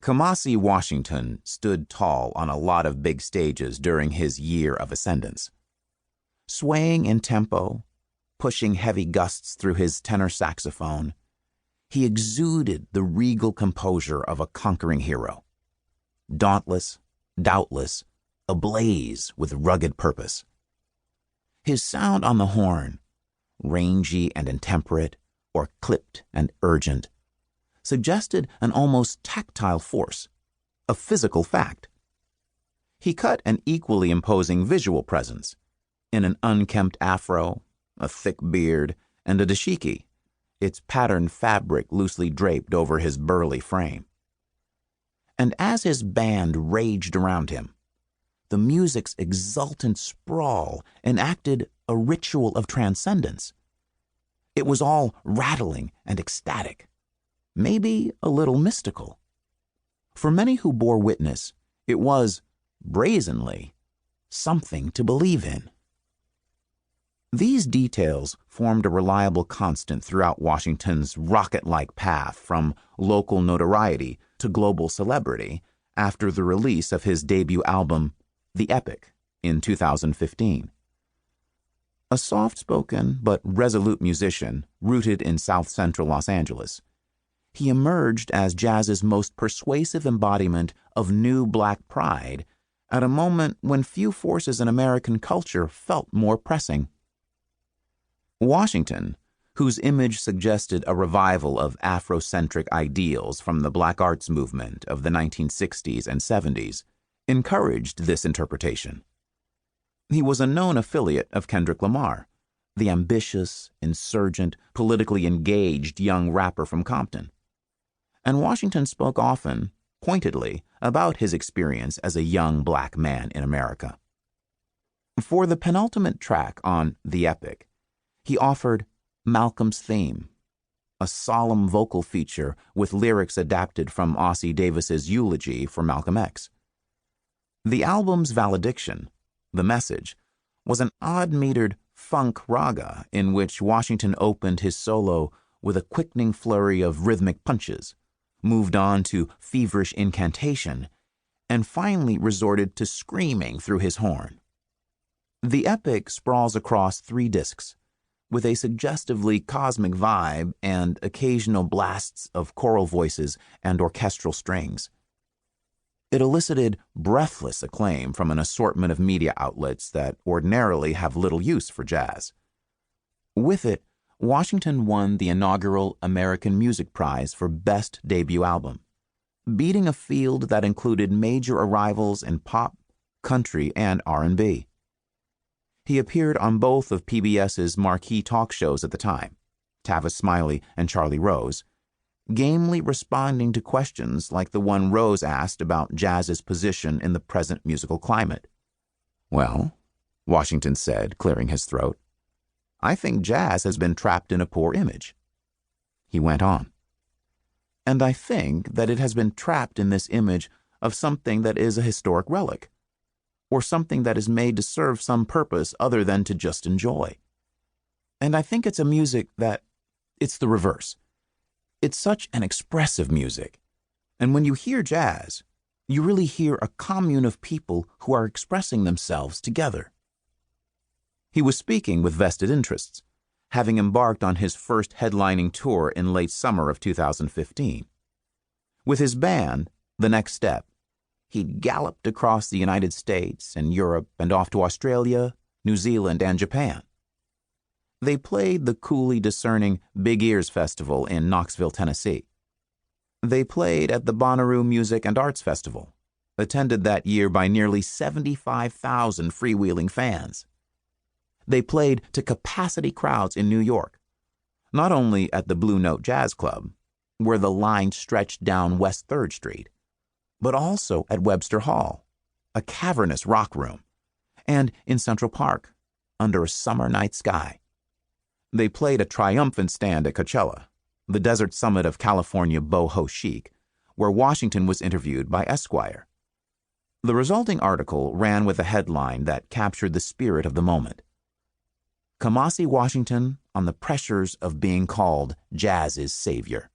Kamasi Washington stood tall on a lot of big stages during his year of ascendance. Swaying in tempo, pushing heavy gusts through his tenor saxophone, he exuded the regal composure of a conquering hero. Dauntless, doubtless, ablaze with rugged purpose. His sound on the horn, rangy and intemperate, or clipped and urgent, suggested an almost tactile force, a physical fact. He cut an equally imposing visual presence in an unkempt afro, a thick beard, and a dashiki, its patterned fabric loosely draped over his burly frame. And as his band raged around him, the music's exultant sprawl enacted a ritual of transcendence. It was all rattling and ecstatic, maybe a little mystical. For many who bore witness, it was, brazenly, something to believe in. These details formed a reliable constant throughout Washington's rocket-like path from local notoriety to global celebrity after the release of his debut album, The Epic, in 2015. A soft-spoken but resolute musician rooted in south-central Los Angeles, he emerged as jazz's most persuasive embodiment of new black pride at a moment when few forces in American culture felt more pressing. Washington, whose image suggested a revival of Afrocentric ideals from the black arts movement of the 1960s and 70s, encouraged this interpretation. He was a known affiliate of Kendrick Lamar, the ambitious, insurgent, politically engaged young rapper from Compton. And Washington spoke often, pointedly, about his experience as a young black man in America. For the penultimate track on The Epic, he offered Malcolm's Theme, a solemn vocal feature with lyrics adapted from Ossie Davis's eulogy for Malcolm X. The album's valediction, the message, was an odd-metered funk raga in which Washington opened his solo with a quickening flurry of rhythmic punches, moved on to feverish incantation, and finally resorted to screaming through his horn. The epic sprawls across 3 discs, with a suggestively cosmic vibe and occasional blasts of choral voices and orchestral strings. It elicited breathless acclaim from an assortment of media outlets that ordinarily have little use for jazz. With it, Washington won the inaugural American Music Prize for Best Debut Album, beating a field that included major arrivals in pop, country, and R&B. He appeared on both of PBS's marquee talk shows at the time, Tavis Smiley and Charlie Rose, gamely responding to questions like the one Rose asked about jazz's position in the present musical climate. "Well," Washington said, clearing his throat, "I think jazz has been trapped in a poor image." He went on, "And I think that it has been trapped in this image of something that is a historic relic, or something that is made to serve some purpose other than to just enjoy. And I think it's a music that, it's the reverse. It's such an expressive music. And when you hear jazz, you really hear a commune of people who are expressing themselves together." He was speaking with vested interests, having embarked on his first headlining tour in late summer of 2015. With his band, The Next Step, he'd galloped across the United States and Europe and off to Australia, New Zealand, and Japan. They played the coolly discerning Big Ears Festival in Knoxville, Tennessee. They played at the Bonnaroo Music and Arts Festival, attended that year by nearly 75,000 freewheeling fans. They played to capacity crowds in New York, not only at the Blue Note Jazz Club, where the line stretched down West 3rd Street, but also at Webster Hall, a cavernous rock room, and in Central Park, under a summer night sky. They played a triumphant stand at Coachella, the desert summit of California boho chic, where Washington was interviewed by Esquire. The resulting article ran with a headline that captured the spirit of the moment: Kamasi Washington on the pressures of being called jazz's savior.